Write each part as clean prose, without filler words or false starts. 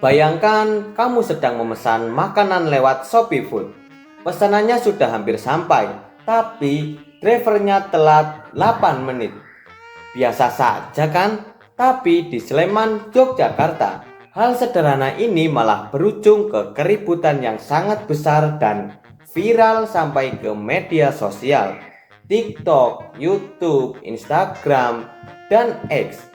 Bayangkan kamu sedang memesan makanan lewat Shopee Food. Pesanannya sudah hampir sampai, tapi drivernya telat 8 menit. Biasa saja kan? Tapi di Sleman, Yogyakarta, hal sederhana ini malah berujung ke keributan yang sangat besar dan viral sampai ke media sosial, TikTok, YouTube, Instagram, dan X.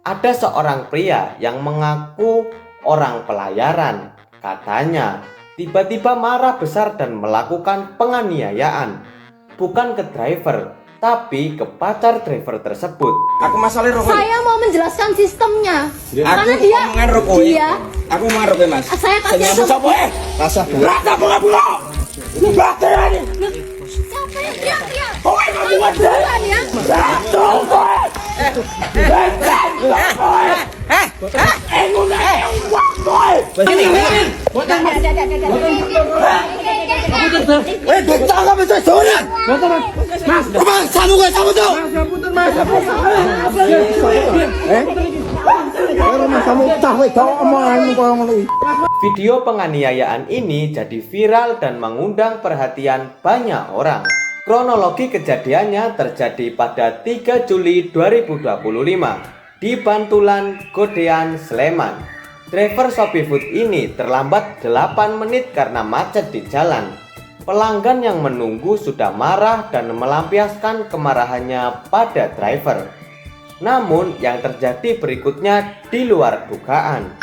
Ada seorang pria yang mengaku orang pelayaran. Katanya tiba-tiba marah besar dan melakukan penganiayaan, bukan ke driver, tapi ke pacar driver tersebut. Aku masalah rokok. Saya mau menjelaskan sistemnya. Karena Aku omongan rokok. Aku omongan rokok, Mas. Saya kasih Penyambut tahu. sapa Rasa bola. Bate ani. Siapa yang teriak-teriak? Kowe ngomong wae. Bukan ya? Ratu kowe. Video penganiayaan ini jadi viral dan mengundang perhatian banyak orang. Kronologi kejadiannya terjadi pada 3 Juli 2025 di Bantulan, Godean, Sleman. Driver Shopee Food ini terlambat 8 menit karena macet di jalan. Pelanggan yang menunggu sudah marah dan melampiaskan kemarahannya pada driver. Namun yang terjadi berikutnya di luar dugaan.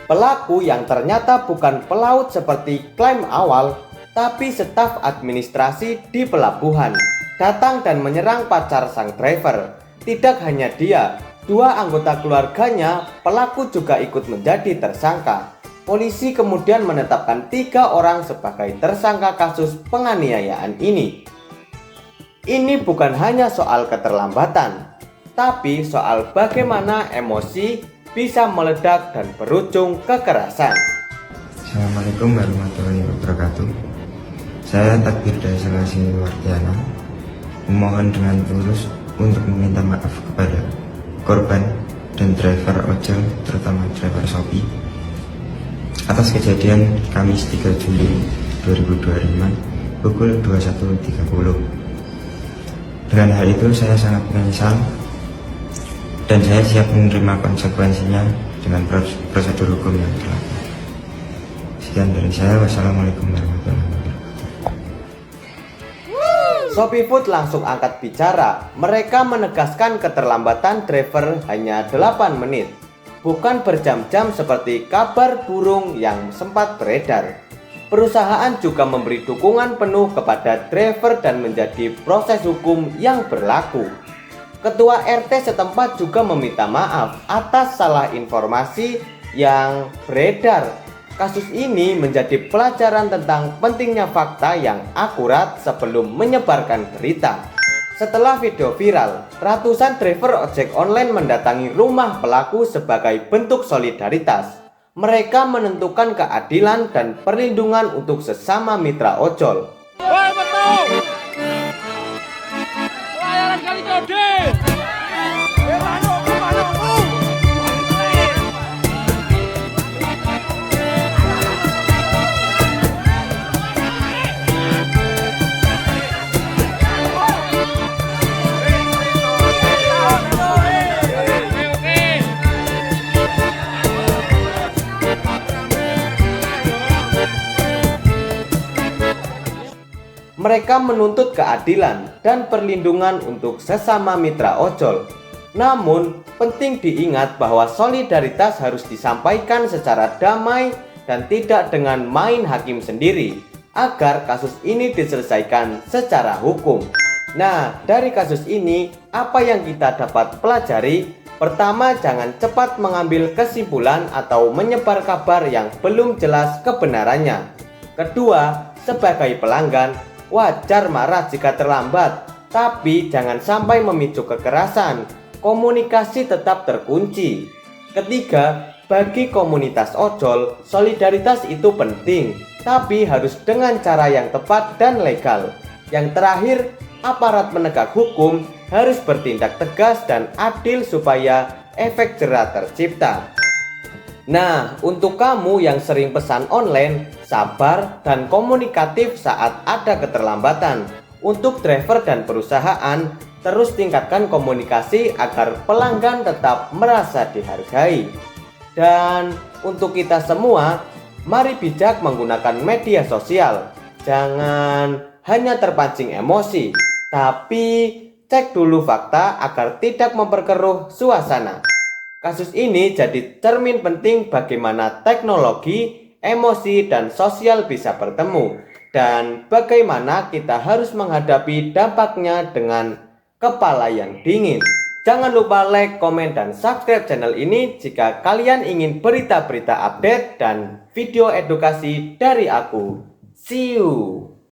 Pelaku yang ternyata bukan pelaut seperti klaim awal, tapi staf administrasi di pelabuhan, datang dan menyerang pacar sang driver. Tidak hanya dia, 2 anggota keluarganya, pelaku juga ikut menjadi tersangka. Polisi kemudian menetapkan 3 orang sebagai tersangka kasus penganiayaan ini. Ini bukan hanya soal keterlambatan, tapi soal bagaimana emosi bisa meledak dan berujung kekerasan. Assalamualaikum warahmatullahi wabarakatuh. Saya Takbir dari Selasi Wardiana memohon dengan tulus untuk meminta maaf kepada korban dan driver ojol, terutama driver Shopee, atas kejadian Kamis 3 Juli 2025 pukul 21.30. Dengan hal itu saya sangat menyesal dan saya siap menerima konsekuensinya dengan prosedur hukum yang berlaku. Sekian dari saya. Wassalamualaikum warahmatullahi wabarakatuh. Shopee Food langsung angkat bicara. Mereka menegaskan keterlambatan driver hanya 8 menit, bukan berjam-jam seperti kabar burung yang sempat beredar. Perusahaan juga memberi dukungan penuh kepada driver dan menjadi proses hukum yang berlaku. Ketua RT setempat juga meminta maaf atas salah informasi yang beredar. Kasus ini menjadi pelajaran tentang pentingnya fakta yang akurat sebelum menyebarkan berita. Setelah video viral, ratusan driver ojek online mendatangi rumah pelaku sebagai bentuk solidaritas. Mereka menentukan keadilan dan perlindungan untuk sesama mitra ojol. Pelayaran kali Code. Mereka menuntut keadilan dan perlindungan untuk sesama mitra ojol. Namun, penting diingat bahwa solidaritas harus disampaikan secara damai dan tidak dengan main hakim sendiri, agar kasus ini diselesaikan secara hukum. Nah, dari kasus ini, apa yang kita dapat pelajari? Pertama, jangan cepat mengambil kesimpulan atau menyebar kabar yang belum jelas kebenarannya. Kedua, sebagai pelanggan, wajar marah jika terlambat, tapi jangan sampai memicu kekerasan. Komunikasi tetap terkunci. Ketiga, bagi komunitas ojol, solidaritas itu penting, tapi harus dengan cara yang tepat dan legal. Yang terakhir, aparat penegak hukum harus bertindak tegas dan adil supaya efek jera tercipta. Nah, untuk kamu yang sering pesan online, sabar dan komunikatif saat ada keterlambatan. Untuk driver dan perusahaan, terus tingkatkan komunikasi agar pelanggan tetap merasa dihargai. Dan untuk kita semua, mari bijak menggunakan media sosial. Jangan hanya terpancing emosi, tapi cek dulu fakta agar tidak memperkeruh suasana. Kasus ini jadi cermin penting bagaimana teknologi, emosi, dan sosial bisa bertemu, dan bagaimana kita harus menghadapi dampaknya dengan kepala yang dingin. Jangan lupa like, komen, dan subscribe channel ini jika kalian ingin berita-berita update dan video edukasi dari aku. See you!